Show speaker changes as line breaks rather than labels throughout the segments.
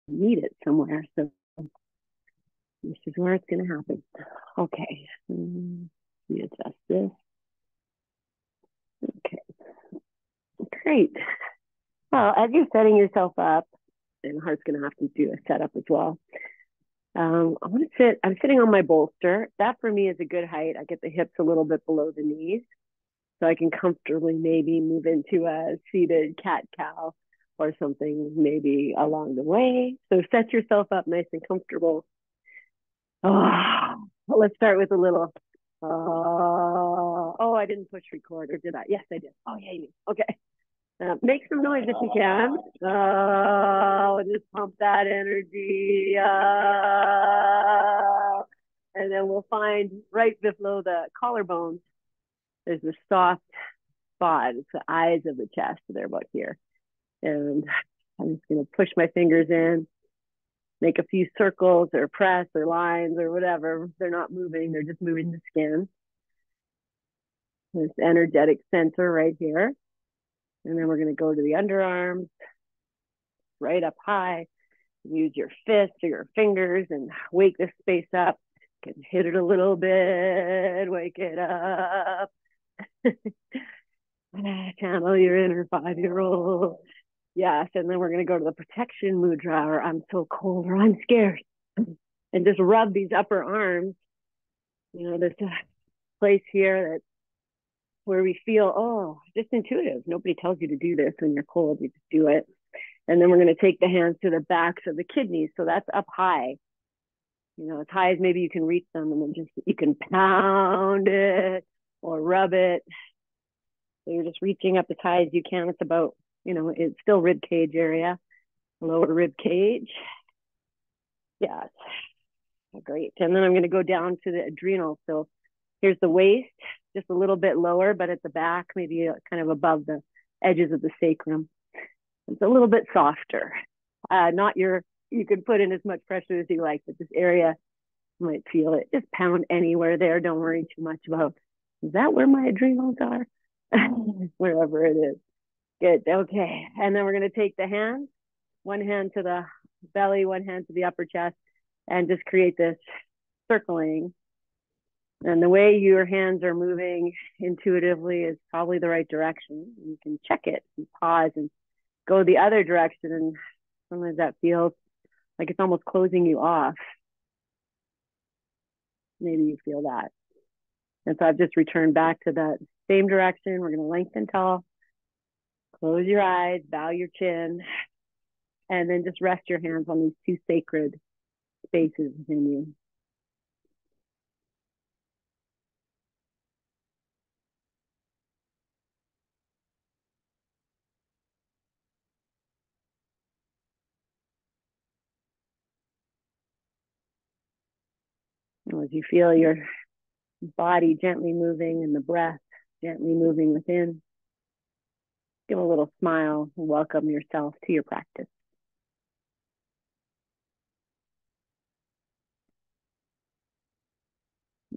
need it somewhere. So this is where it's going to happen. Okay. Let me adjust this. Okay. Great. Well, as you're setting yourself up, and Heart's going to have to do a setup as well. I want to sit. I'm sitting on my bolster. That for me is a good height. I get the hips a little bit below the knees, so I can comfortably maybe move into a seated cat cow or something maybe along the way. So set yourself up nice and comfortable. Oh, let's start with a little. Oh, I didn't push record, or did I? Yes, I did. Oh, yeah, you did. Okay. Make some noise if you can. Just pump that energy. And then we'll find right below the collarbones, there's a soft spot. It's the eyes of the chest. They're about here. And I'm just going to push my fingers in, make a few circles or press or lines or whatever. They're not moving, they're just moving the skin. This energetic center right here. And then we're going to go to the underarms, right up high. Use your fists or your fingers and wake this space up. Can hit it a little bit, wake it up. Channel your inner 5-year-old. Yes, and then we're going to go to the protection mudra, or I'm so cold, or I'm scared. And just rub these upper arms. There's a place here that where we feel, oh, just intuitive. Nobody tells you to do this when you're cold. You just do it. And then we're going to take the hands to the backs of the kidneys. So that's up high. As high as maybe you can reach them, and then just you can pound it or rub it. So you're just reaching up as high as you can. It's about, it's still rib cage area, lower rib cage. Yes. Great. And then I'm going to go down to the adrenal. So here's the waist, just a little bit lower, but at the back, maybe kind of above the edges of the sacrum. It's a little bit softer. You can put in as much pressure as you like, but this area, you might feel it. Just pound anywhere there. Don't worry too much about, is that where my adrenals are? Wherever it is. Good. Okay. And then we're going to take the hands, one hand to the belly, one hand to the upper chest, and just create this circling. And the way your hands are moving intuitively is probably the right direction. You can check it and pause and go the other direction. And sometimes that feels like it's almost closing you off. Maybe you feel that. And so I've just returned back to that same direction. We're going to lengthen tall, close your eyes, bow your chin, and then just rest your hands on these two sacred spaces within you. As you feel your body gently moving and the breath gently moving within, give a little smile and welcome yourself to your practice.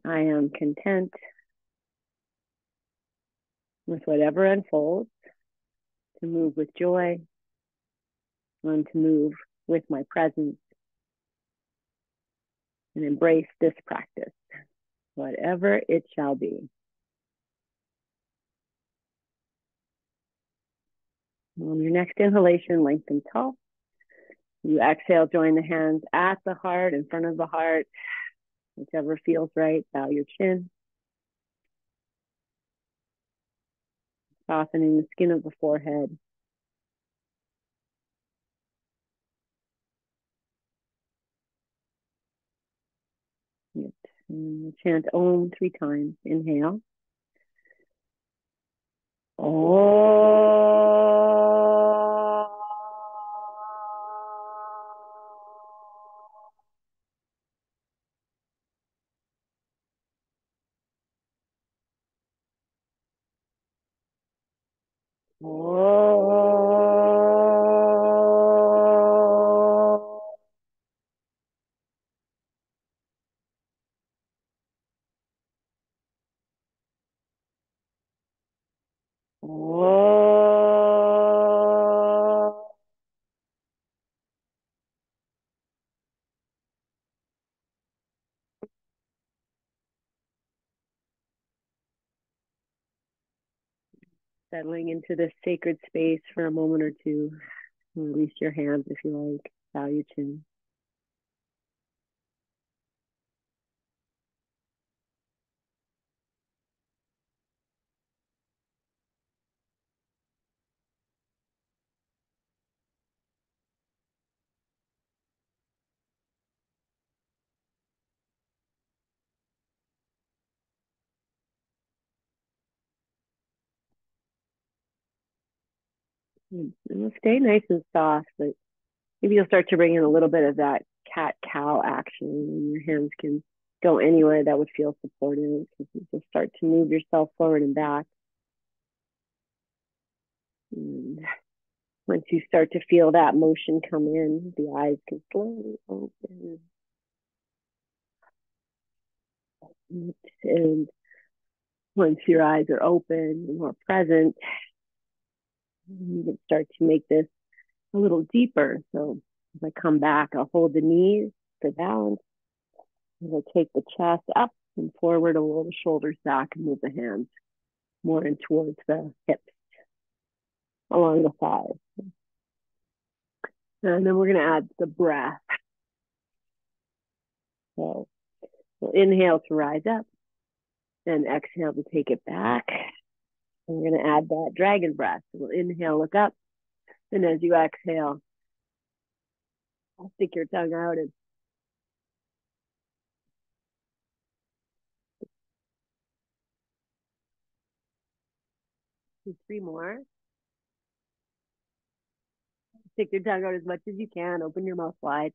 I am content with whatever unfolds, to move with joy, and to move with my presence and embrace this practice, whatever it shall be. On your next inhalation, lengthen tall. You exhale, join the hands at the heart, in front of the heart, whichever feels right. Bow your chin, softening the skin of the forehead. And chant Om 3 times. Inhale. Om. Om. Settling into this sacred space for a moment or two. Release your hands if you like. Bow your chin. And it'll stay nice and soft, but maybe you'll start to bring in a little bit of that cat-cow action, and your hands can go anywhere that would feel supportive. You just start to move yourself forward and back. And once you start to feel that motion come in, the eyes can slowly open. And once your eyes are open and more present, you can start to make this a little deeper. So as I come back, I'll hold the knees for balance. And I'll take the chest up and forward, a little the shoulders back, and move the hands more in towards the hips along the thighs. And then we're going to add the breath. So we'll inhale to rise up, and exhale to take it back. And we're going to add that dragon breath. So we'll inhale, look up, and as you exhale, stick your tongue out and do 3 more. Stick your tongue out as much as you can. Open your mouth wide.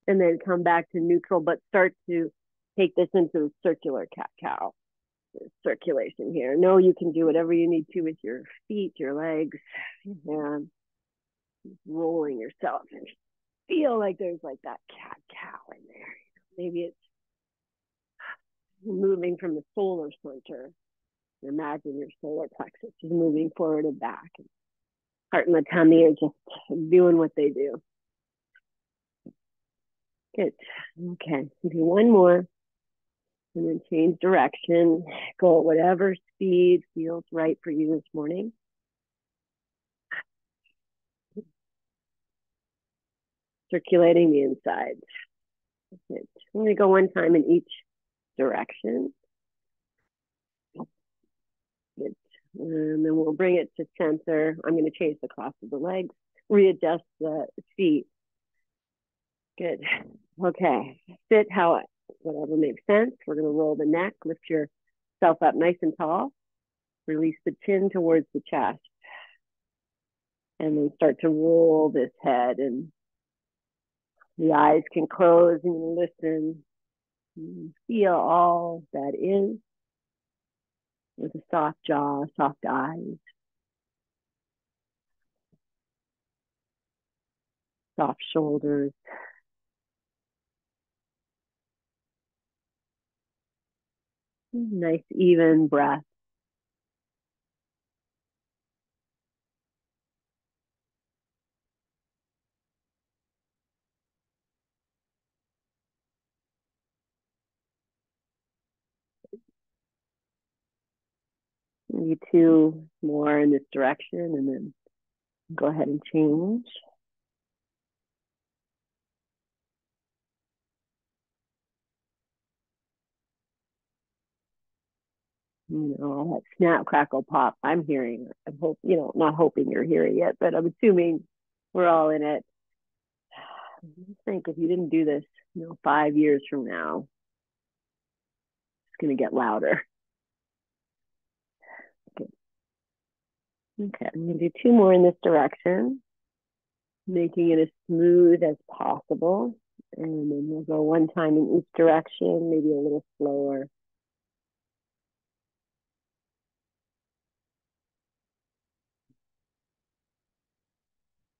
And then come back to neutral, but start to take this into the circular cat-cow. Circulation here. Know you can do whatever you need to with your feet, your legs, your hands, rolling yourself. And feel like there's like that cat-cow in there. Maybe it's moving from the solar center. Imagine your solar plexus is moving forward and back. Heart and the tummy are just doing what they do. Good. Okay. Do 1 more. And then change direction. Go at whatever speed feels right for you this morning. Circulating the inside. Good. I'm going to go 1 time in each direction. Good. And then we'll bring it to center. I'm going to change the cross of the legs, readjust the feet. Good. Okay. Sit how whatever makes sense. We're going to roll the neck, lift yourself up nice and tall. Release the chin towards the chest. And then start to roll this head, and the eyes can close and listen. And feel all that is with a soft jaw, soft eyes, soft shoulders. Nice even breath. Maybe 2 more in this direction, and then go ahead and change. All that snap, crackle, pop I'm hearing. I'm not hoping you're hearing it, but I'm assuming we're all in it. Just think if you didn't do this, 5 years from now, it's going to get louder. Okay, I'm going to do 2 more in this direction, making it as smooth as possible. And then we'll go 1 time in each direction, maybe a little slower.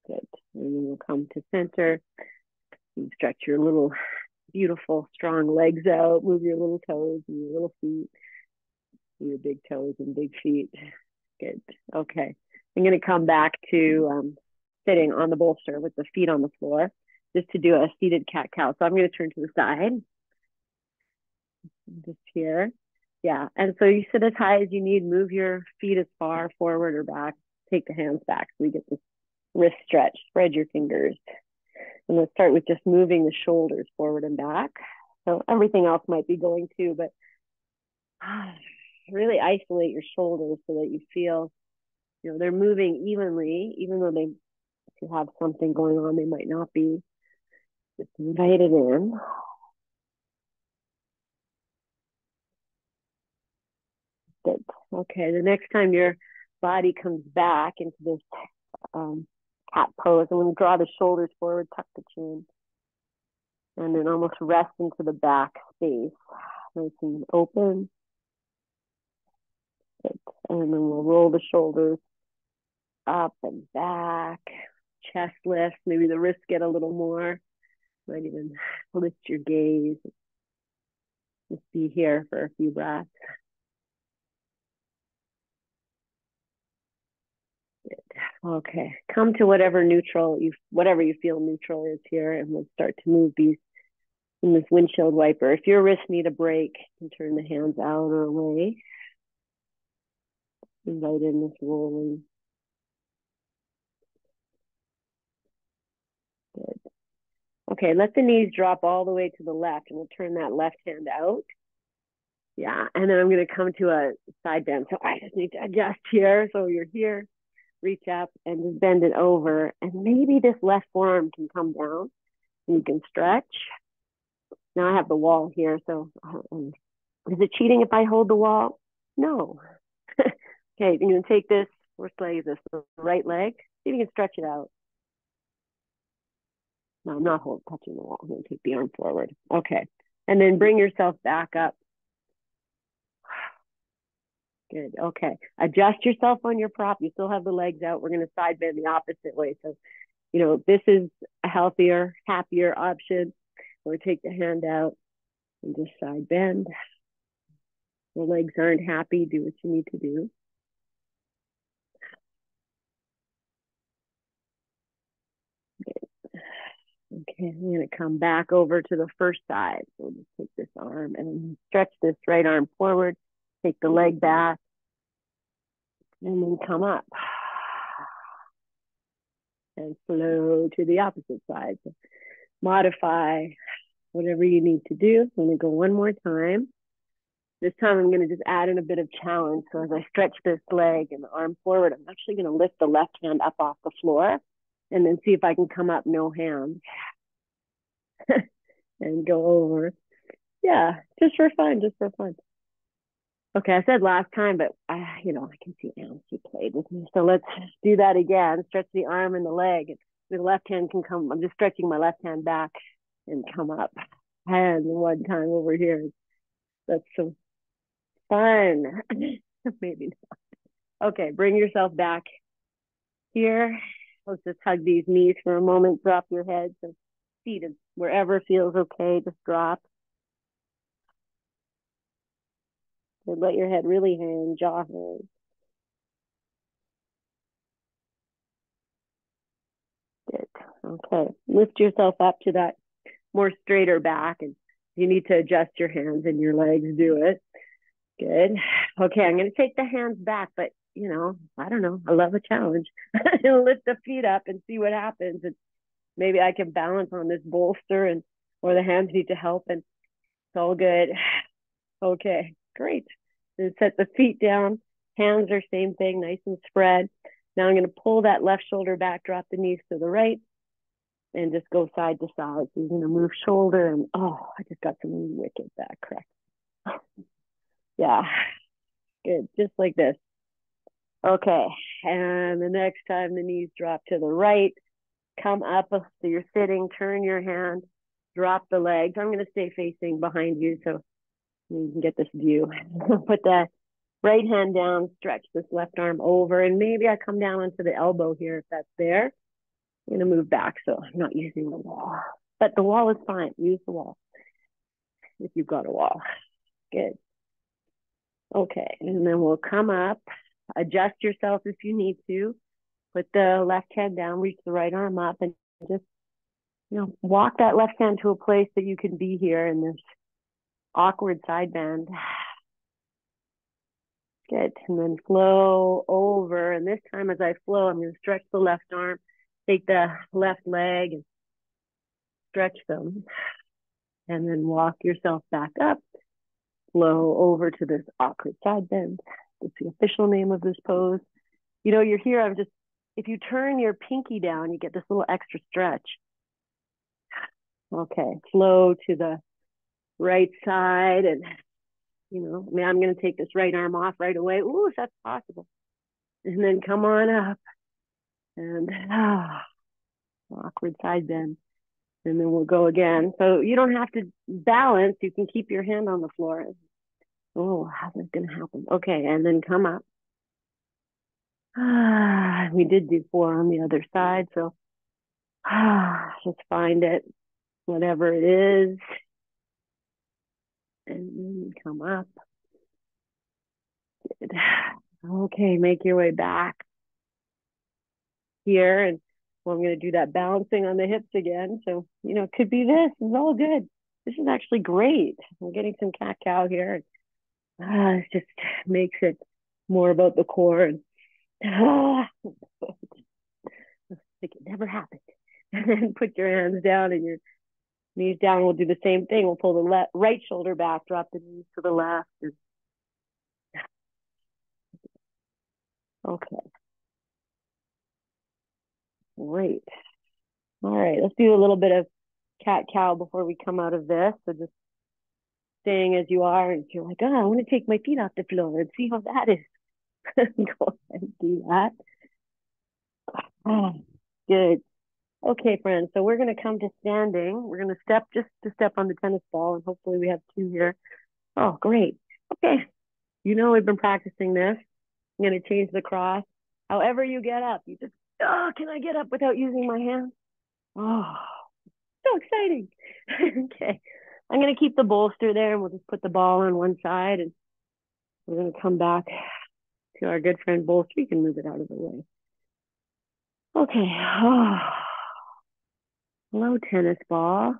Good. And then we'll come to center. You stretch your little beautiful, strong legs out. Move your little toes and your little feet. Your big toes and big feet. Good. Okay. I'm going to come back to sitting on the bolster with the feet on the floor, just to do a seated cat-cow. So I'm going to turn to the side. Just here. Yeah. And so you sit as high as you need, move your feet as far forward or back, take the hands back so we get this wrist stretch, spread your fingers. And let's start with just moving the shoulders forward and back. So everything else might be going too, but really isolate your shoulders so that you feel, they're moving evenly, even though if you have something going on, they might not be. Just invite it in. Good. Okay, the next time your body comes back into this cat pose, I'm going to draw the shoulders forward, tuck the chin, and then almost rest into the back space. Nice and open. Good. And then we'll roll the shoulders up and back, chest lift, maybe the wrists get a little more. Might even lift your gaze. Just be here for a few breaths. Good. Okay, come to whatever you feel neutral is here, and we'll start to move these in this windshield wiper. If your wrists need a break, you can turn the hands out or away. Invite in this rolling. Good. Okay, let the knees drop all the way to the left, and we'll turn that left hand out. Yeah, and then I'm going to come to a side bend. So I just need to adjust here. So you're here, reach up and just bend it over. And maybe this left forearm can come down and you can stretch. Now I have the wall here. So is it cheating if I hold the wall? No. Okay, you're going to take this. Which leg is this? The right leg. See if you can stretch it out. No, I'm not touching the wall. I'm going to take the arm forward. Okay. And then bring yourself back up. Good. Okay. Adjust yourself on your prop. You still have the legs out. We're going to side bend the opposite way. So, this is a healthier, happier option. Or take the hand out and just side bend. The legs aren't happy. Do what you need to do. Okay, I'm going to come back over to the first side. So we'll just take this arm and stretch this right arm forward. Take the leg back and then come up. And flow to the opposite side. So modify whatever you need to do. I'm going to go one more time. This time I'm going to just add in a bit of challenge. So as I stretch this leg and the arm forward, I'm actually going to lift the left hand up off the floor and then see if I can come up no hands and go over. Yeah, just for fun. Okay, I said last time, but I can see Anne, she played with me. So let's do that again. Stretch the arm and the leg. The left hand can come. I'm just stretching my left hand back and come up. And one time over here. That's so fun. Maybe not. Okay, bring yourself back here. Let's just hug these knees for a moment. Drop your head. So feet wherever feels okay. Just drop. And let your head really hang, jaw hang. Good. Okay. Lift yourself up to that more straighter back. And you need to adjust your hands and your legs, do it. Good. Okay, I'm going to take the hands back, but I don't know. I love a challenge. Lift the feet up and see what happens. And maybe I can balance on this bolster or the hands need to help and it's all good. Okay, great. And set the feet down. Hands are same thing, nice and spread. Now I'm going to pull that left shoulder back, drop the knees to the right, and just go side to side. So you're going to move shoulder and, I just got some wicked back crack. Yeah, good. Just like this. Okay, and the next time the knees drop to the right, come up. So you're sitting, turn your hand, drop the legs. I'm going to stay facing behind you so you can get this view. Put that right hand down, stretch this left arm over, and maybe I come down onto the elbow here if that's there. I'm going to move back so I'm not using the wall. But the wall is fine. Use the wall if you've got a wall. Good. Okay, and then we'll come up, adjust yourself if you need to. Put the left hand down, reach the right arm up, and just, walk that left hand to a place that you can be here in this awkward side bend. Good. And then flow over. And this time as I flow, I'm going to stretch the left arm, take the left leg and stretch them. And then walk yourself back up. Flow over to this awkward side bend. It's the official name of this pose. You know, you're here. If you turn your pinky down, you get this little extra stretch. Okay. Flow to the right side. And, you know, I mean, I'm going to take this right arm off right away. Ooh, if that's possible. And then come on up. And awkward side bend. And then we'll go again. So you don't have to balance. You can keep your hand on the floor. Oh, how's this going to happen? Okay. And then come up. We did do 4 on the other side. So just find it, whatever it is. And then come up. Good. Okay. Make your way back here. And well, I'm going to do that balancing on the hips again. So, you know, it could be this. It's all good. This is actually great. I'm getting some cat-cow here. It just makes it more about the core. And like it never happened. And then put your hands down and your knees down. We'll do the same thing. We'll pull the right shoulder back, drop the knees to the left. And... Okay. Great. All right. Let's do a little bit of cat-cow before we come out of this. So just staying as you are. And if you're like, oh, I want to take my feet off the floor and see how that is. Go ahead and do that. Oh, good. Okay, friends. So we're going to come to standing. We're going to step on the tennis ball, and hopefully we have 2 here. Oh, great. Okay. You know we've been practicing this. I'm going to change the cross. However you get up, you just, oh, can I get up without using my hands? Oh, so exciting. Okay. I'm going to keep the bolster there, and we'll just put the ball on one side, and we're going to come back to our good friend bolster. You can move it out of the way. Okay. Oh. Hello, tennis ball.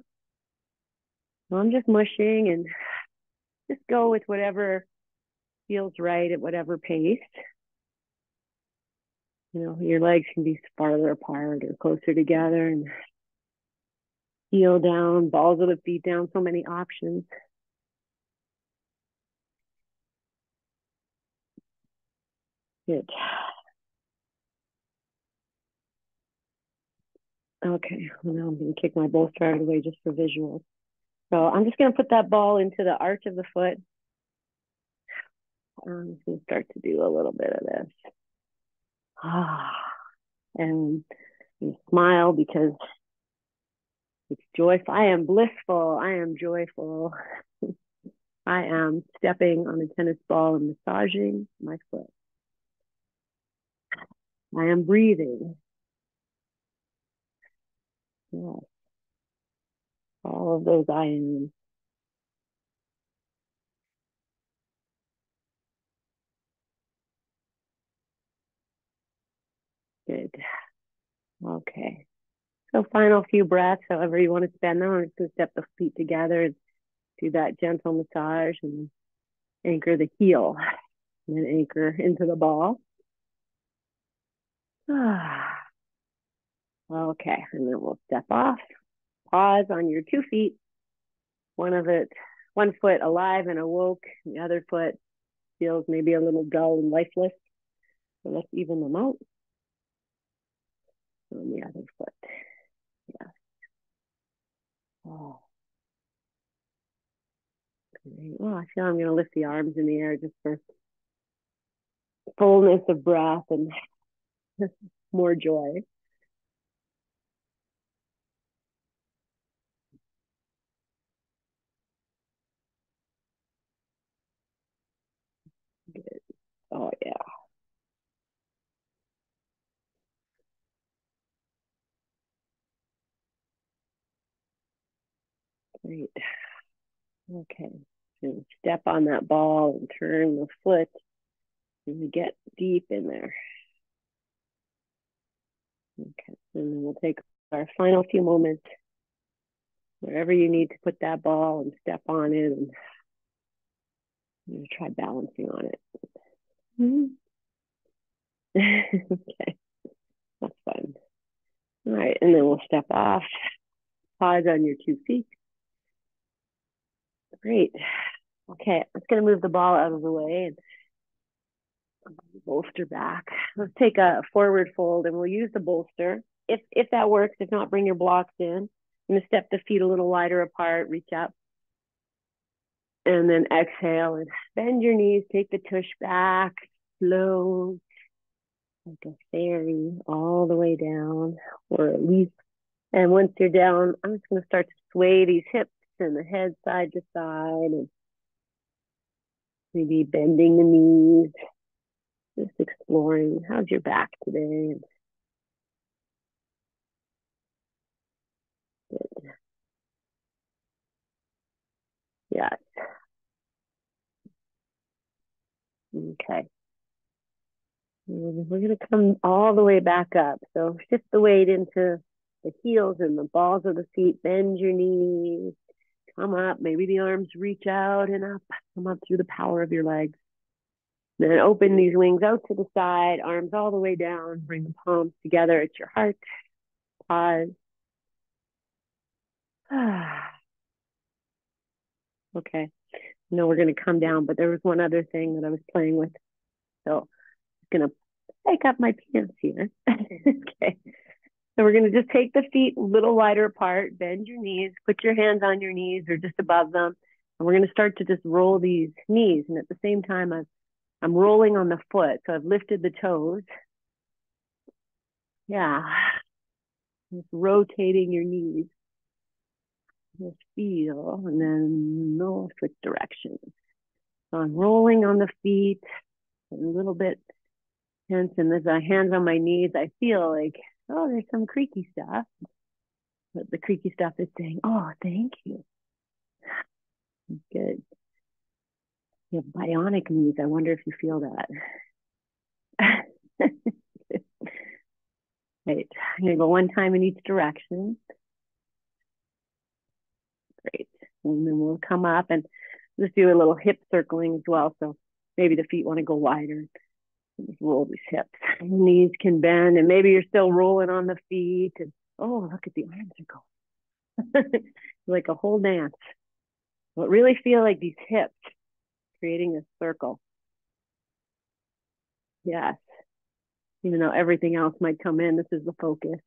Well, I'm just mushing and just go with whatever feels right at whatever pace. You know, your legs can be farther apart or closer together, and heel down, balls of the feet down, so many options. Good. Okay, well, now I'm going to kick my bolster out of the way just for visual. So I'm just going to put that ball into the arch of the foot. I'm just going to start to do a little bit of this. And smile because it's joyful. I am blissful. I am joyful. I am stepping on a tennis ball and massaging my foot. I am breathing. Yes. All of those I am. Good. Okay. So final few breaths, however you want to spend them. I'm just going to step the feet together and do that gentle massage and anchor the heel and then anchor into the ball. Okay. And then we'll step off. Pause on your 2 feet. One foot alive and awoke. The other foot feels maybe a little dull and lifeless. So let's even them out. On the other foot. Yeah. Oh. Great. Well, I feel I'm going to lift the arms in the air just for fullness of breath and more joy. Good. Oh, yeah. Great. Okay. So step on that ball and turn the foot and get deep in there. Okay. And then we'll take our final few moments wherever you need to put that ball and step on it and I'm going to try balancing on it. Mhm. Okay, that's fun. All right, and then we'll step off, pause on your 2 feet. Great. Okay, I'm just going to move the ball out of the way and bolster back. Let's take a forward fold and we'll use the bolster. If that works, if not, bring your blocks in. I'm going to step the feet a little wider apart, reach up, and then exhale and bend your knees, take the tush back, slow, like a fairy, all the way down, or at least. And once you're down, I'm just going to start to sway these hips and the head side to side, and maybe bending the knees, just exploring how's your back today. Yeah. Okay. And we're going to come all the way back up. So shift the weight into the heels and the balls of the feet. Bend your knees. Come up. Maybe the arms reach out and up. Come up through the power of your legs. Then open these wings out to the side. Arms all the way down. Bring the palms together at your heart. Pause. Okay. No, we're going to come down, but there was one other thing that I was playing with. So I'm going to take up my pants here. Okay. So we're going to just take the feet a little wider apart, bend your knees, put your hands on your knees or just above them. And we're going to start to just roll these knees. And at the same time, I'm rolling on the foot. So I've lifted the toes. Yeah. Just rotating your knees. Just feel, and then no switch directions. So I'm rolling on the feet, a little bit tense. And as I hands on my knees, I feel like, oh, there's some creaky stuff. But the creaky stuff is saying, oh, thank you. Good. You have bionic knees. I wonder if you feel that. Right. I'm going to go one time in each direction. Great. And then we'll come up and just do a little hip circling as well. So maybe the feet want to go wider. Just roll these hips. Knees can bend, and maybe you're still rolling on the feet. And oh, look at the arms are going. Like a whole dance. But really feel like these hips creating a circle. Yes. Even though everything else might come in, this is the focus.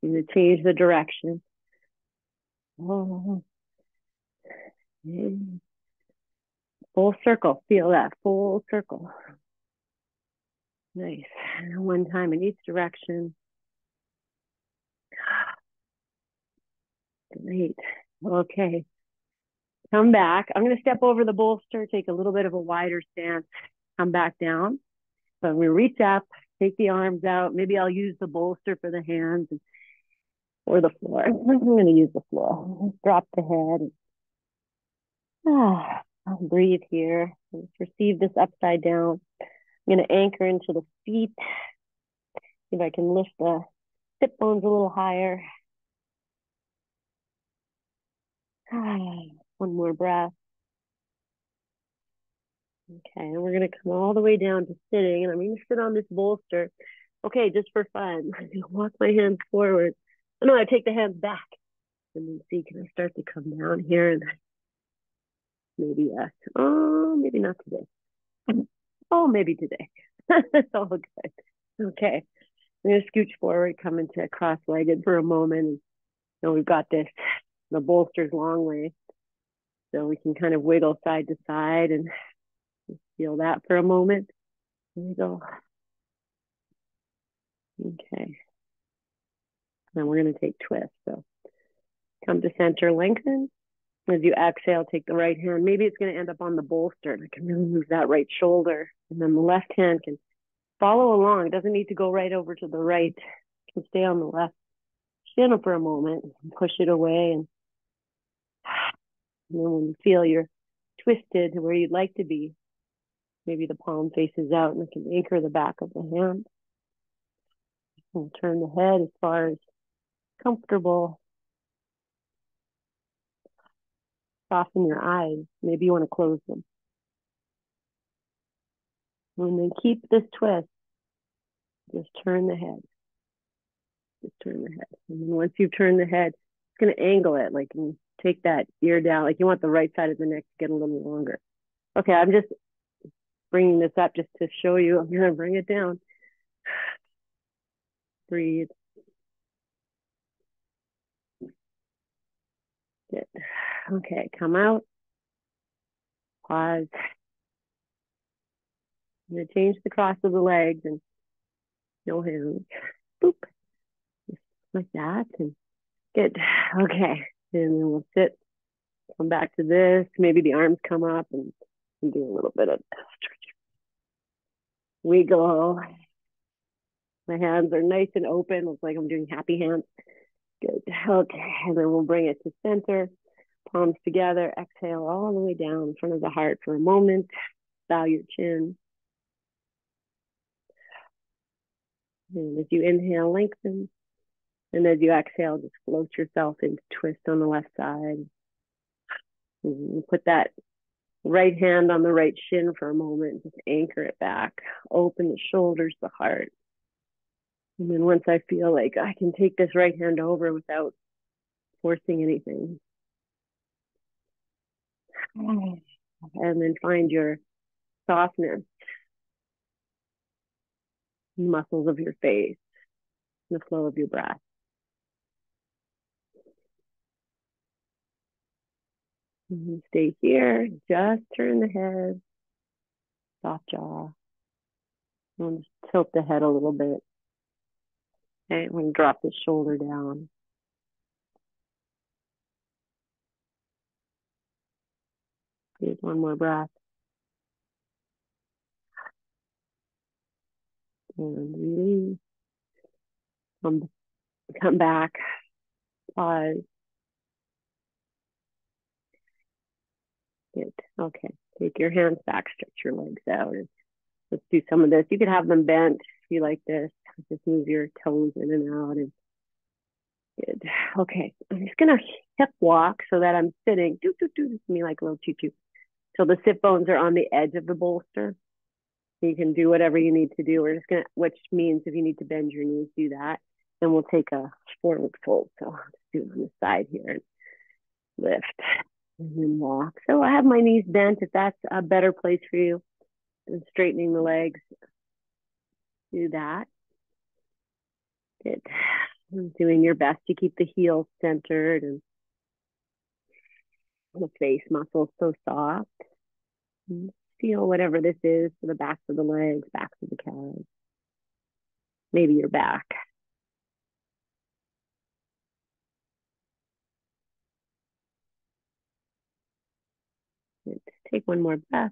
You're going to change the direction. Oh, yeah. Full circle. Feel that full circle. Nice. And one time in each direction. Great. Okay. Come back. I'm going to step over the bolster, take a little bit of a wider stance, come back down. So I'm going to reach up, take the arms out. Maybe I'll use the bolster for the hands or the floor. I'm going to use the floor. Drop the head. I'll breathe here. Just receive this upside down. I'm going to anchor into the feet. See if I can lift the hip bones a little higher. One more breath. Okay, and we're going to come all the way down to sitting, and I'm going to sit on this bolster. Okay, just for fun. I'm going to walk my hands forward. Oh, no, I take the hands back. And then see, can I start to come down here? And maybe yes. Oh, maybe not today. Oh, maybe today. That's all good. Okay. I'm going to scooch forward, come into cross-legged for a moment. And so we've got this, the bolster's long way. So we can kind of wiggle side to side and feel that for a moment. Wiggle. Okay. Then we're going to take twist. So come to center, lengthen. As you exhale, take the right hand. Maybe it's going to end up on the bolster, and I can really move that right shoulder. And then the left hand can follow along. It doesn't need to go right over to the right. It can stay on the left shin for a moment and push it away. And then when you feel you're twisted to where you'd like to be, maybe the palm faces out and I can anchor the back of the hand. And turn the head as far as comfortable. Soften your eyes. Maybe you want to close them. And then keep this twist. Just turn the head. Just turn the head. And then once you've turned the head, it's going to angle it. Like, and take that ear down. Like, you want the right side of the neck to get a little longer. Okay, I'm just bringing this up just to show you. I'm going to bring it down. Breathe. Good. Okay, come out. Pause. I'm going to change the cross of the legs and no hands. Boop. Just like that. And good. Okay. And then we'll sit. Come back to this. Maybe the arms come up and do a little bit of stretch. Wiggle. My hands are nice and open. Looks like I'm doing happy hands. Good. Okay. And then we'll bring it to center. Palms together. Exhale all the way down in front of the heart for a moment. Bow your chin. And as you inhale, lengthen. And as you exhale, just float yourself into twist on the left side. And put that right hand on the right shin for a moment. Just anchor it back. Open the shoulders, the heart. And then once I feel like I can take this right hand over without forcing anything. And then find your softness, muscles of your face, the flow of your breath. And stay here. Just turn the head. Soft jaw. And just tilt the head a little bit. Okay, we're going to drop the shoulder down. Here's one more breath. And release. Come back. Pause. Good. Okay. Take your hands back. Stretch your legs out. And let's do some of this. You could have them bent if you like this. Just move your toes in and out. And good. Okay. I'm just going to hip walk so that I'm sitting. This me like a little tutu. So the sit bones are on the edge of the bolster. You can do whatever you need to do. We're just gonna, which means if you need to bend your knees, do that. And we'll take a forward fold. So I'll just do it on the side here and lift and then walk. So I have my knees bent if that's a better place for you. And straightening the legs. Do that. Good. And doing your best to keep the heels centered and the face muscles so soft. And feel whatever this is for the backs of the legs, backs of the calves. Maybe your back. Good. Take one more breath.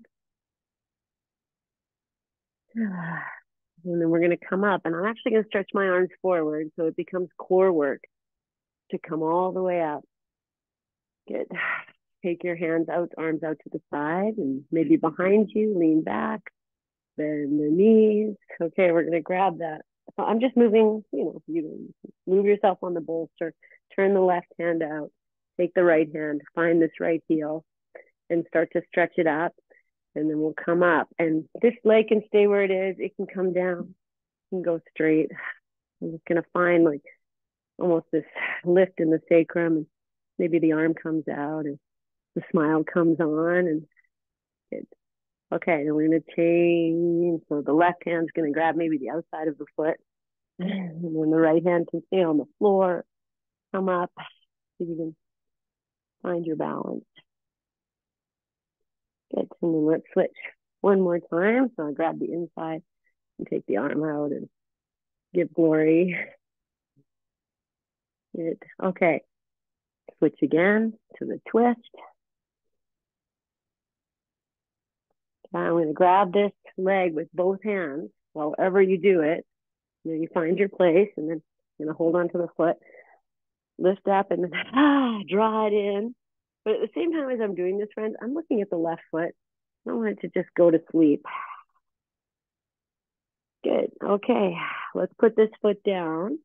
And then we're going to come up, and I'm actually going to stretch my arms forward so it becomes core work to come all the way up. Good. Take your hands out, arms out to the side, and maybe behind you, lean back, bend the knees. Okay, we're going to grab that. So I'm just moving, you move yourself on the bolster, turn the left hand out, take the right hand, find this right heel, and start to stretch it up. And then we'll come up. And this leg can stay where it is. It can come down. It can go straight. I'm just going to find like almost this lift in the sacrum. And maybe the arm comes out and the smile comes on. And it, okay, then we're going to change. So the left hand's going to grab maybe the outside of the foot. And then the right hand can stay on the floor. Come up. See if you can find your balance. Good. And then let's switch one more time. So I grab the inside and take the arm out and give glory. Good. Okay. Switch again to the twist. I'm going to grab this leg with both hands. However you do it, you find your place, and then you're going to hold on to the foot, lift up, and then draw it in. But at the same time as I'm doing this, friends, I'm looking at the left foot. I don't want it to just go to sleep. Good. Okay. Let's put this foot down.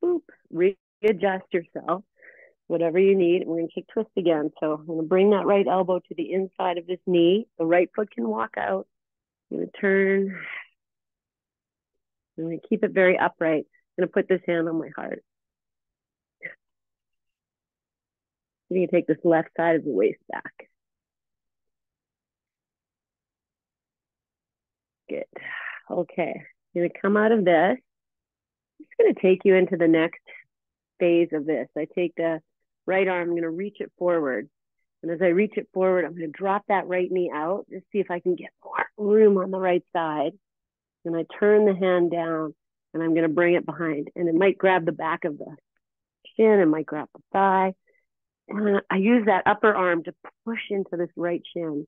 Boop. Readjust yourself. Whatever you need. We're going to take twist again. So I'm going to bring that right elbow to the inside of this knee. The right foot can walk out. I'm going to turn. I'm going to keep it very upright. I'm going to put this hand on my heart. I'm going to take this left side of the waist back. Good. Okay. I'm going to come out of this. I'm just going to take you into the next phase of this. I take the right arm, I'm going to reach it forward. And as I reach it forward, I'm going to drop that right knee out, just see if I can get more room on the right side. And I turn the hand down and I'm going to bring it behind. And it might grab the back of the shin, it might grab the thigh. And I use that upper arm to push into this right shin,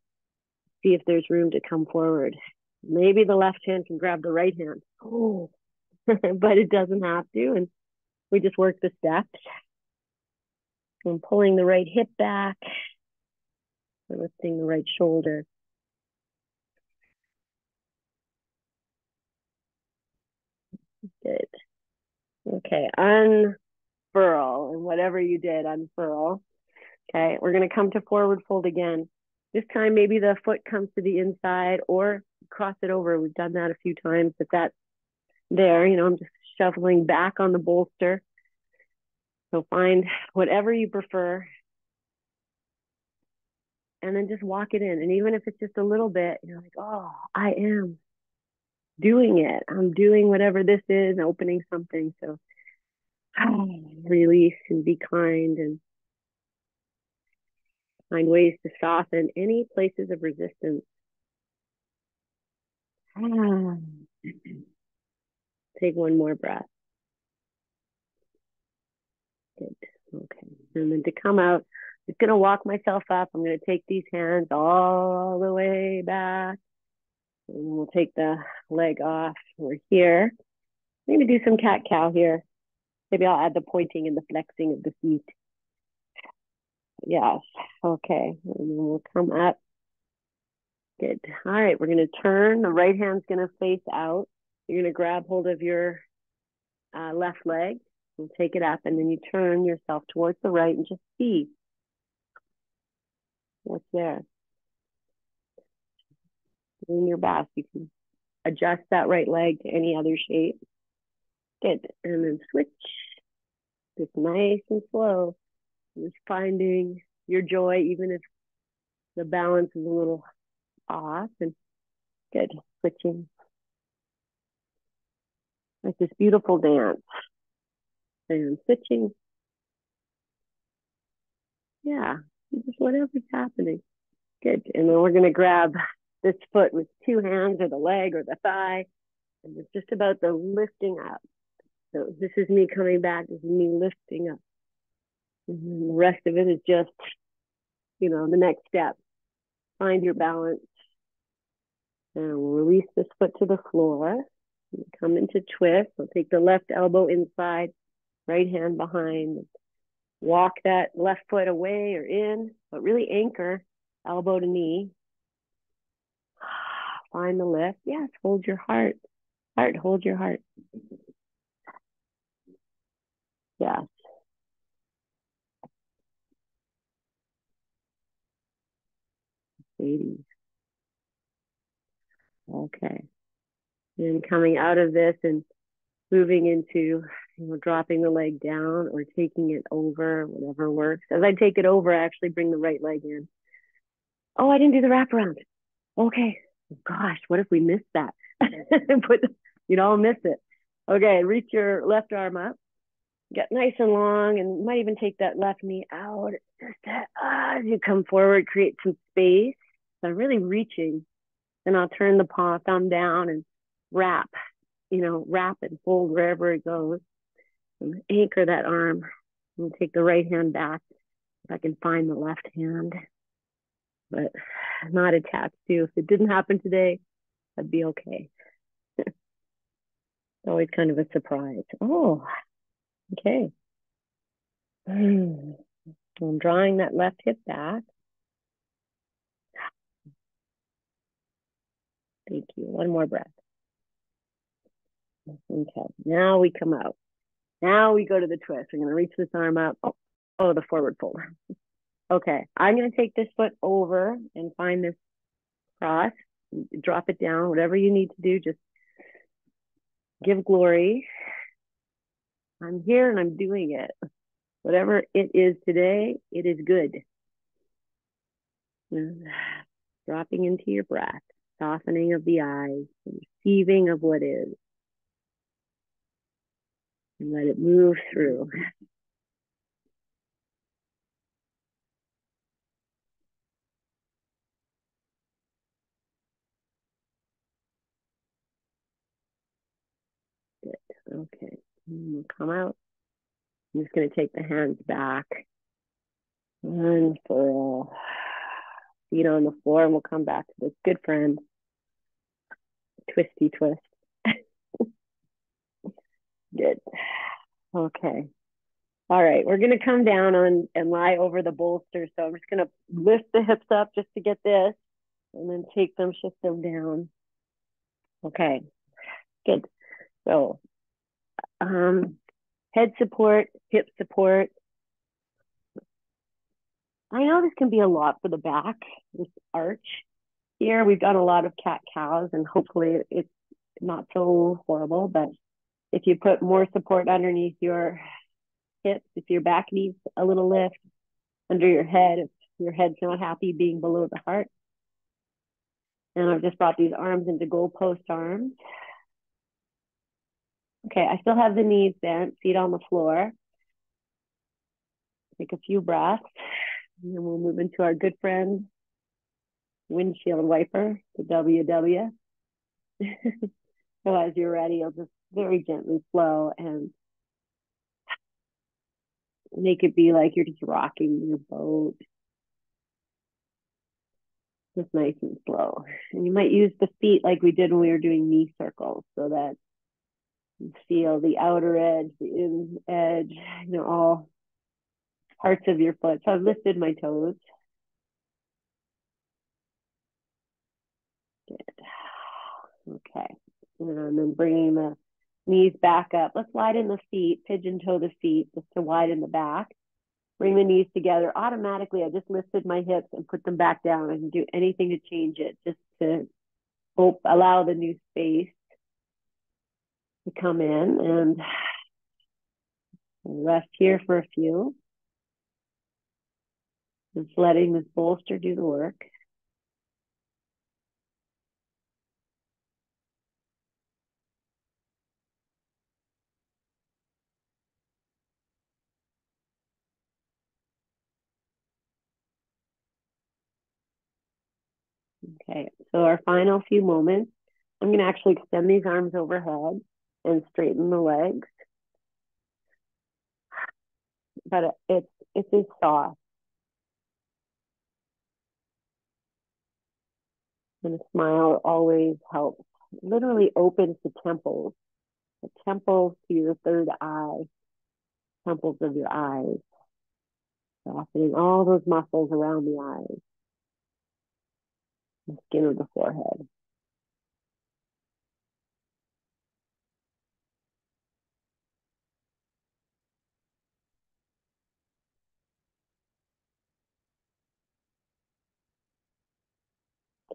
see if there's room to come forward. Maybe the left hand can grab the right hand. Oh, but it doesn't have to. And we just work the steps. I'm pulling the right hip back. We're lifting the right shoulder. Good. Okay, unfurl. And whatever you did, unfurl. Okay, we're going to come to forward fold again. This time, maybe the foot comes to the inside or cross it over. We've done that a few times. If that's there, I'm just shuffling back on the bolster. So find whatever you prefer. And then just walk it in. And even if it's just a little bit, you're like, oh, I am doing it. I'm doing whatever this is, opening something. So release and be kind and find ways to soften any places of resistance. Take one more breath. Good. Okay. And then to come out, I'm just going to walk myself up. I'm going to take these hands all the way back. And we'll take the leg off. We're here. Maybe do some cat-cow here. Maybe I'll add the pointing and the flexing of the feet. Yes. Okay. And then we'll come up. Good. All right. We're going to turn. The right hand's going to face out. You're going to grab hold of your left leg and take it up. And then you turn yourself towards the right and just see what's there. In your best, you can adjust that right leg to any other shape. Good. And then switch. Just nice and slow. Just finding your joy, even if the balance is a little off. And good. Switching. Like this beautiful dance. And switching. Yeah. Just whatever's happening. Good. And then we're going to grab this foot with two hands or the leg or the thigh. And it's just about the lifting up. So this is me coming back. This is me lifting up. And the rest of it is just, the next step. Find your balance. And we'll release this foot to the floor. Come into twist. We'll take the left elbow inside, right hand behind. Walk that left foot away or in, but really anchor elbow to knee. Find the lift. Yes, hold your heart. Heart, hold your heart. Yes. Ladies. Okay. And coming out of this and moving into, dropping the leg down or taking it over, whatever works. As I take it over, I actually bring the right leg in. Oh, I didn't do the wraparound. Okay. Gosh, what if we missed that? You'd all miss it. Okay, reach your left arm up. Get nice and long, and you might even take that left knee out. Just as you come forward, create some space. So I'm really reaching. Then I'll turn the thumb down and wrap, wrap and fold wherever it goes. And anchor that arm. And take the right hand back if I can find the left hand. But not attached to. If it didn't happen today, I'd be okay. It's always kind of a surprise. Oh, okay. I'm drawing that left hip back. Thank you. One more breath. Okay. Now we come out. Now we go to the twist. We're going to reach this arm up. Oh, the forward fold. Okay. I'm going to take this foot over and find this cross. drop it down, whatever you need to do, just give glory. I'm here and I'm doing it. Whatever it is today, it is good. And dropping into your breath, softening of the eyes, receiving of what is, and let it move through. Good. Okay. We'll come out. I'm just going to take the hands back and for feet on the floor, and we'll come back to this good friend, twisty twist. Good. Okay. All right, we're going to come down on and lie over the bolster. So I'm just going to lift the hips up just to get this, and then take them, shift them down. Okay, good. So head support, hip support. I know this can be a lot for the back, this arch. Here we've done a lot of cat cows, and hopefully it's not so horrible, but if you put more support underneath your hips, if your back needs a little lift, under your head, if your head's not happy being below the heart. And I've just brought these arms into goalpost arms. Okay, I still have the knees bent, feet on the floor. Take a few breaths, and then we'll move into our good friend, windshield wiper, the WW. So as you're ready, you'll just very gently flow and make it be like you're just rocking your boat. Just nice and slow. And you might use the feet like we did when we were doing knee circles, so that you feel the outer edge, the in edge, all parts of your foot. So I've lifted my toes. Good. Okay. And then bringing the knees back up. Let's widen the feet, pigeon toe the feet just to widen the back. Bring the knees together. Automatically, I just lifted my hips and put them back down. I can do anything to change it, just to allow the new space to come in, and rest here for a few. Just letting this bolster do the work. Okay, so our final few moments, I'm going to actually extend these arms overhead and straighten the legs. But it is soft. And a smile always helps. It literally opens the temples to your third eye, temples of your eyes, softening all those muscles around the eyes, the skin of the forehead.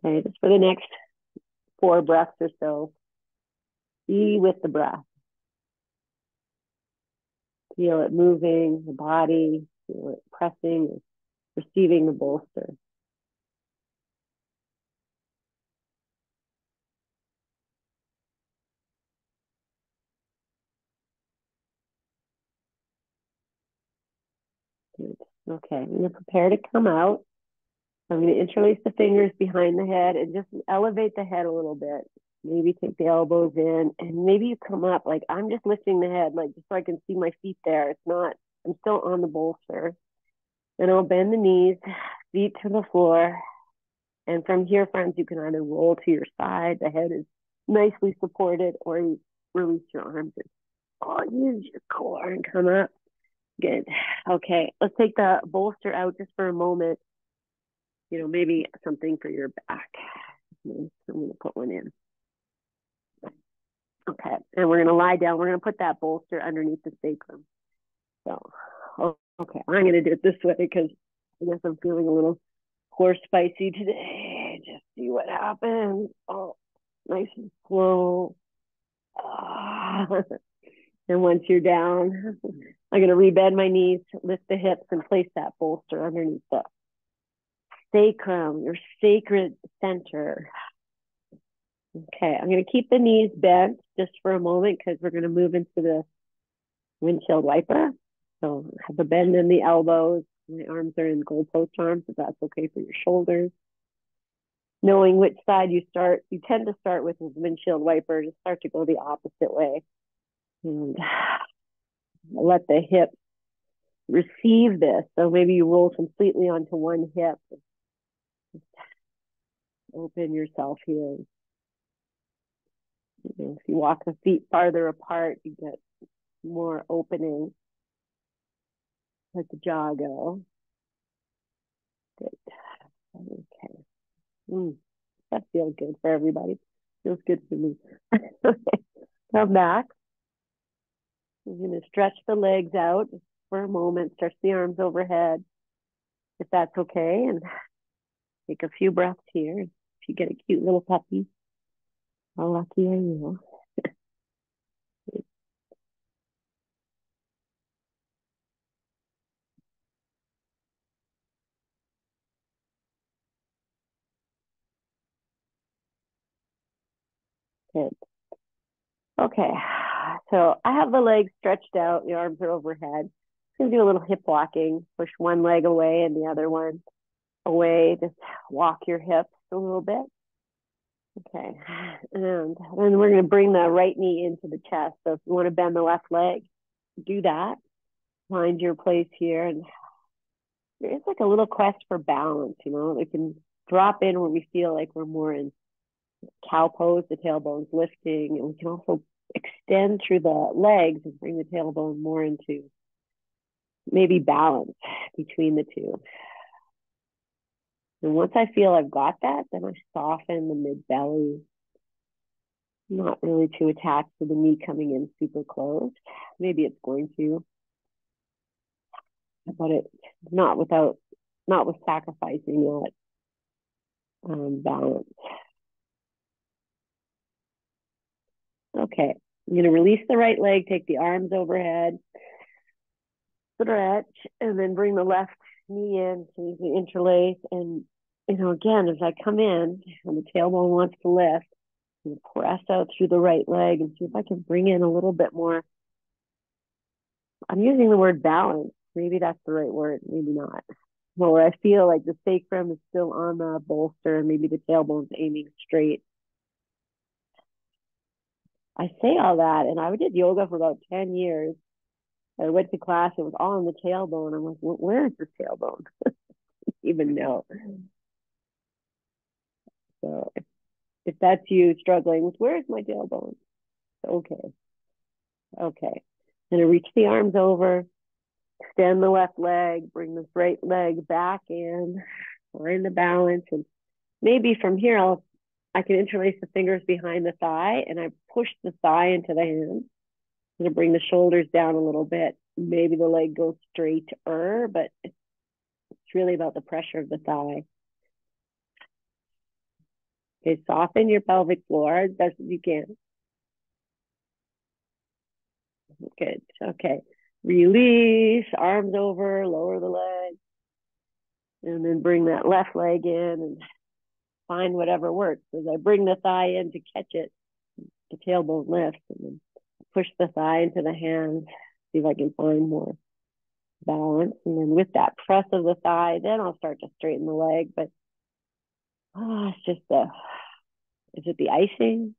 Okay, just for the next 4 breaths or so, be with the breath. Feel it moving the body, feel it pressing, receiving the bolster. Good. Okay, I'm going to prepare to come out. I'm going to interlace the fingers behind the head and just elevate the head a little bit. Maybe take the elbows in, and maybe you come up. Like, I'm just lifting the head, like, just so I can see my feet there. It's not, I'm still on the bolster. Then I'll bend the knees, feet to the floor. And from here, friends, you can either roll to your side, the head is nicely supported, or you release your arms and use your core and come up. Good. Okay, let's take the bolster out just for a moment. Maybe something for your back. I'm going to put one in. Okay, and we're going to lie down. We're going to put that bolster underneath the sacrum. So, okay, I'm going to do it this way because I guess I'm feeling a little horse spicy today. just see what happens. Oh, nice and slow. Ah. And once you're down, I'm going to rebend my knees, lift the hips, and place that bolster underneath the sacrum, your sacred center. Okay, I'm going to keep the knees bent just for a moment because we're going to move into the windshield wiper. So have a bend in the elbows. My arms are in goalpost arms, if that's okay for your shoulders. Knowing which side you start, you tend to start with the windshield wiper, just start to go the opposite way. And let the hip receive this. So maybe you roll completely onto one hip. Open yourself here. If you walk the feet farther apart, you get more opening. Let the jaw go. Good. Okay. That feels good for everybody. Feels good for me. Okay. Come back. You're going to stretch the legs out for a moment. Stretch the arms overhead, if that's okay. And take a few breaths here. If you get a cute little puppy, how lucky are you? Good. Okay. So I have the legs stretched out. The arms are overhead. I'm going to do a little hip walking. Push one leg away and the other one away. Just walk your hips a little bit. Okay. And then we're going to bring the right knee into the chest. So if you want to bend the left leg, do that. Find your place here. And it's like a little quest for balance, you know. We can drop in when we feel like we're more in cow pose, the tailbone's lifting. And we can also extend through the legs and bring the tailbone more into maybe balance between the two. And once I feel I've got that, then I soften the mid belly, not really too attached to the knee coming in super close. Maybe it's going to, but it not with sacrificing that balance. Okay, I'm going to release the right leg, take the arms overhead, stretch, and then bring the left knee in so you can interlace. And, you know, again, as I come in and the tailbone wants to lift, and press out through the right leg and see if I can bring in a little bit more. I'm using the word balance. Maybe that's the right word, maybe not. Well, where I feel like the sacrum is still on the bolster and maybe the tailbone's aiming straight. I say all that, and I did yoga for about 10 years. I went to class, it was all on the tailbone. I'm like, where is the tailbone? Even know. So if that's you struggling with where's my tailbone? Okay. Okay. I'm gonna reach the arms over, extend the left leg, bring this right leg back in, find the balance. And maybe from here, I can interlace the fingers behind the thigh and I push the thigh into the hand. I'm going to bring the shoulders down a little bit. Maybe the leg goes straighter, but it's really about the pressure of the thigh. Okay, soften your pelvic floor as best as you can. Good. Okay. Release, arms over, lower the leg. And then bring that left leg in and find whatever works. As I bring the thigh in to catch it, the tailbone lifts, and then push the thigh into the hands, see if I can find more balance. And then with that press of the thigh, then I'll start to straighten the leg. But it's just is it the icing?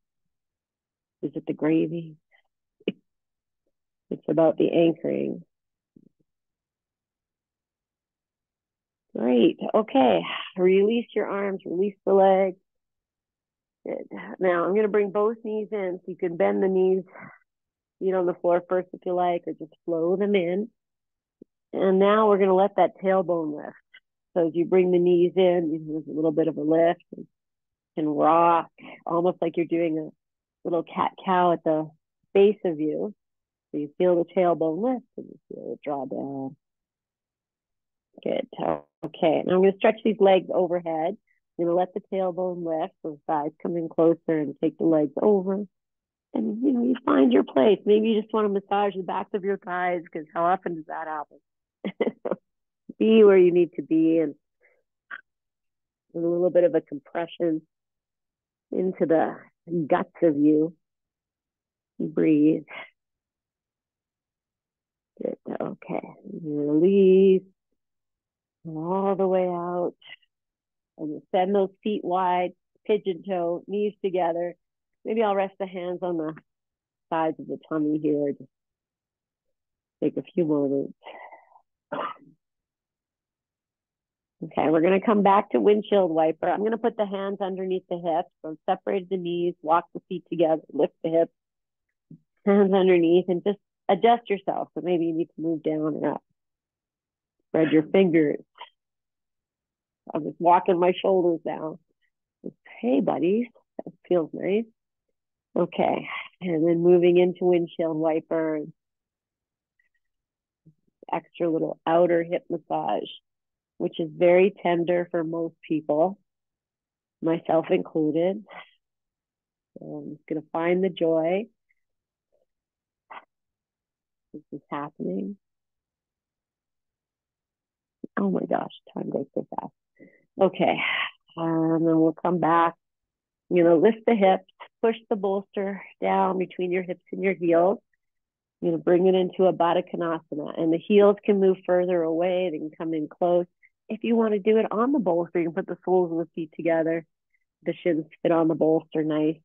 Is it the gravy? It's about the anchoring. Great. Okay. Release your arms, release the legs. Good. Now I'm going to bring both knees in so you can bend the knees, feet on the floor first if you like, or just flow them in. And now we're going to let that tailbone lift. So as you bring the knees in, there's a little bit of a lift and rock, almost like you're doing a little cat-cow at the base of you. So you feel the tailbone lift and you feel it draw down. Good. Okay. Now I'm going to stretch these legs overhead. Let the tailbone lift, so thighs come in closer and take the legs over. And, you find your place. Maybe you just want to massage the backs of your thighs because how often does that happen? Be where you need to be and a little bit of a compression into the guts of you. Breathe. Good. Okay. Release all the way out. And send those feet wide, pigeon toe, knees together. Maybe I'll rest the hands on the sides of the tummy here. Just take a few moments. Okay, we're going to come back to windshield wiper. I'm going to put the hands underneath the hips. So separate the knees, walk the feet together, lift the hips, hands underneath, and just adjust yourself. So maybe you need to move down or up. Spread your fingers. I'm just walking my shoulders down. Hey, buddies, that feels nice. Okay, and then moving into windshield wiper, extra little outer hip massage, which is very tender for most people, myself included. So I'm just going to find the joy. This is happening. Oh my gosh, time goes so fast. Okay, and then we'll come back. Lift the hips, push the bolster down between your hips and your heels. Bring it into a Baddha Konasana, and the heels can move further away. They can come in close. If you want to do it on the bolster, you can put the soles of the feet together. The shins fit on the bolster nice.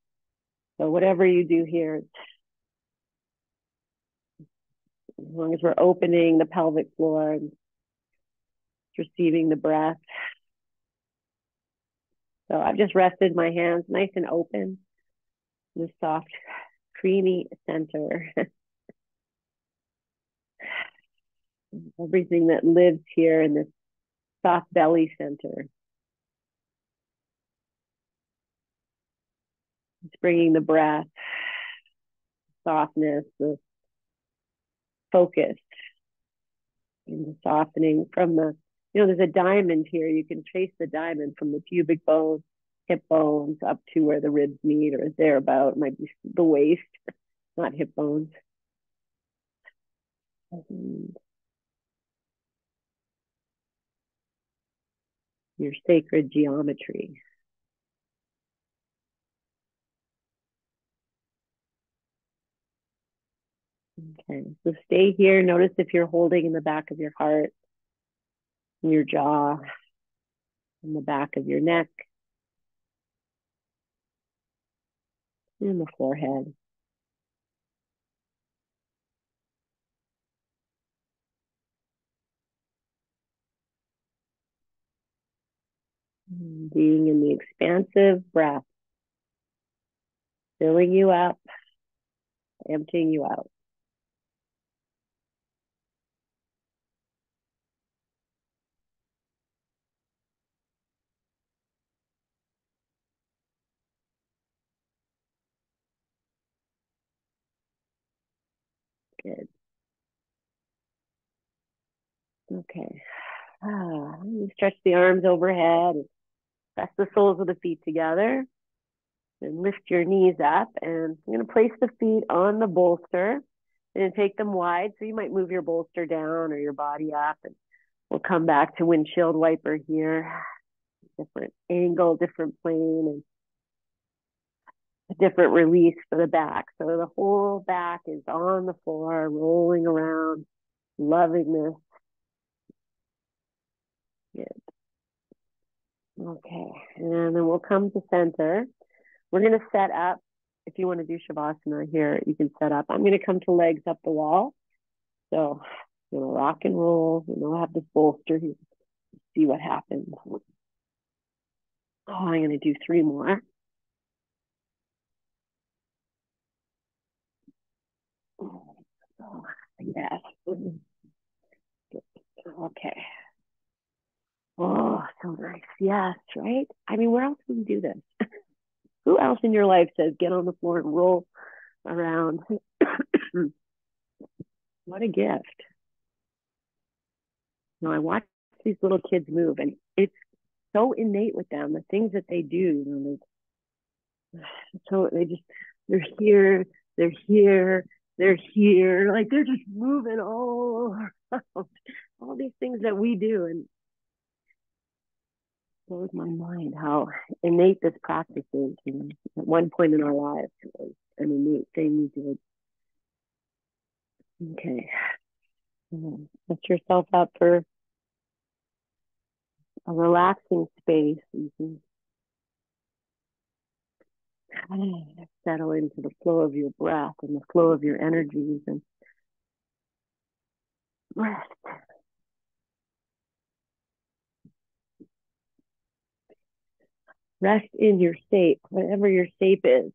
So whatever you do here, as long as we're opening the pelvic floor and receiving the breath. So I've just rested my hands nice and open in the soft, creamy center. Everything that lives here in this soft belly center. It's bringing the breath, softness, the focus, and the softening from there's a diamond here. You can trace the diamond from the pubic bone, hip bones, up to where the ribs meet or thereabout. It might be the waist, not hip bones. And your sacred geometry. Okay, so stay here. Notice if you're holding in the back of your heart, in your jaw, in the back of your neck, in the forehead. Being in the expansive breath, filling you up, emptying you out. Good. Okay. You stretch the arms overhead, press the soles of the feet together, and lift your knees up. And you're going to place the feet on the bolster and take them wide. So you might move your bolster down or your body up. And we'll come back to windshield wiper here. Different angle, different plane, and a different release for the back. So the whole back is on the floor, rolling around, loving this. Good. Okay, and then we'll come to center. We're going to set up. If you want to do Shavasana here, you can set up. I'm going to come to legs up the wall. So, rock and roll. I'll have this bolster here. See what happens. Oh, I'm going to do 3 more. Oh, yes. Okay. Oh, so nice. Yes, right? I mean, where else can you do this? Who else in your life says get on the floor and roll around? What a gift. I watch these little kids move, and it's so innate with them, the things that they do, you know, so they just, they're here, they're here, they're here, like they're just moving all around, all these things that we do. And it blows my mind how innate this practice is. You know, at one point in our lives, it was an innate thing we did. Okay. Set yourself up for a relaxing space. You can kind of settle into the flow of your breath and the flow of your energies and rest. Rest in your shape, whatever your shape is,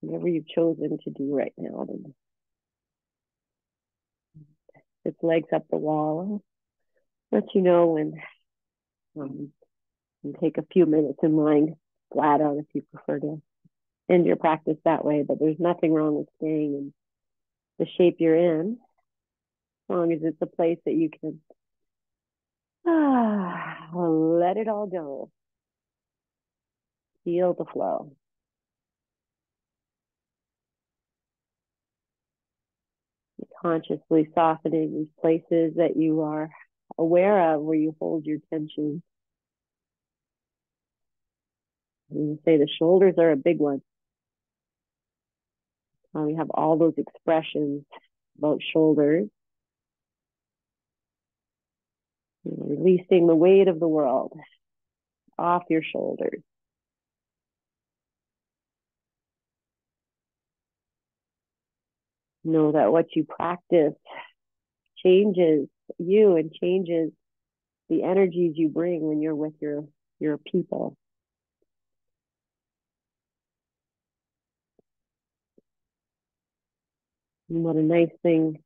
whatever you've chosen to do right now. Its legs up the wall. Let you know when um, you take a few minutes and lying flat out if you prefer to end your practice that way. But there's nothing wrong with staying in the shape you're in, as long as it's a place that you can let it all go. Feel the flow. Consciously softening these places that you are aware of where you hold your tension. You say the shoulders are a big one. We have all those expressions about shoulders. You know, releasing the weight of the world off your shoulders. Know that what you practice changes you and changes the energies you bring when you're with your people. And what a nice thing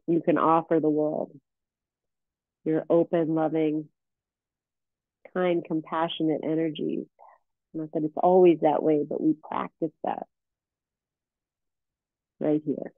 you can offer the world. Your open, loving, kind, compassionate energies. Not that it's always that way, but we practice that right here.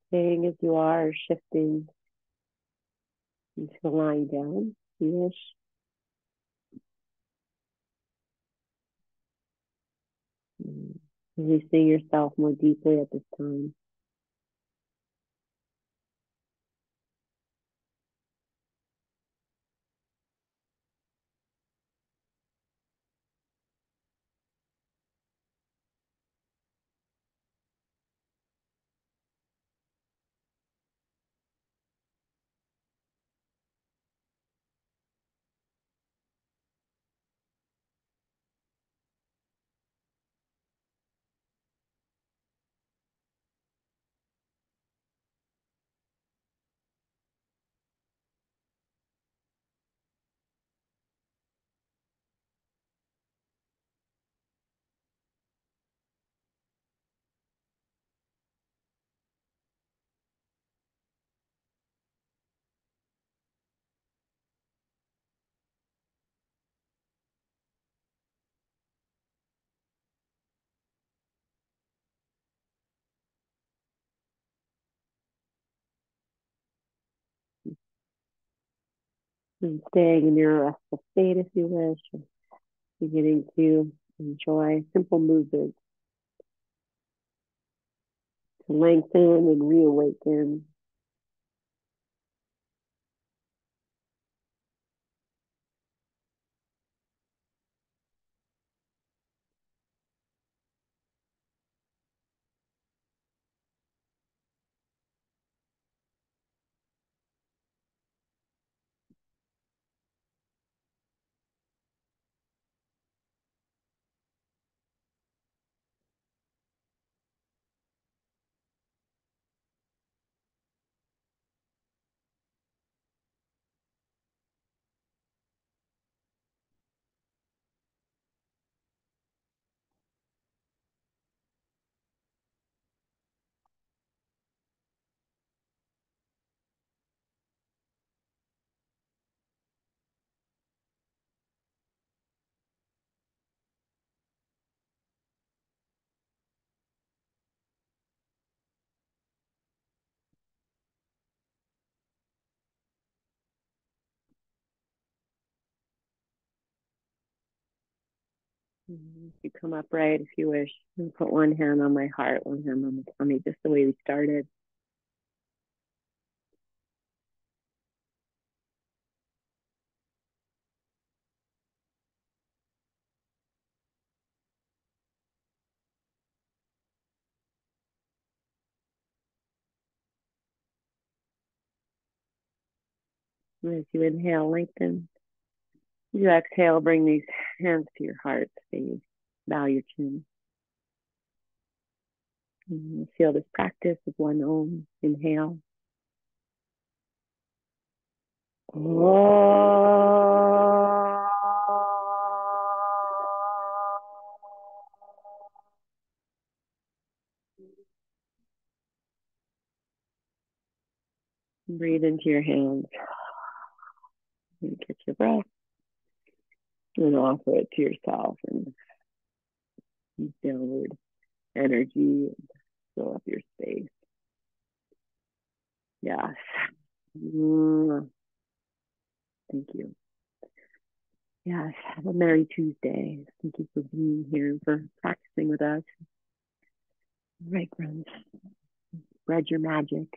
Staying as you are, shifting into lying down. You wish. Releasing yourself more deeply at this time. And staying in your restful state if you wish, and beginning to enjoy simple movements to lengthen and reawaken. You come upright if you wish, and put one hand on my heart, one hand on the tummy, just the way we started. And as you inhale, lengthen. As you exhale, bring these hands to your heart. Please bow your chin. And feel this practice of one Om. Inhale. Breathe into your hands and catch your breath and offer it to yourself and downward energy and fill up your space. Yes. Thank you. Yes. Have a Merry Tuesday. Thank you for being here and for practicing with us. Right, friends. Spread your magic.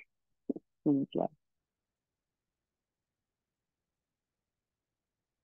So much love.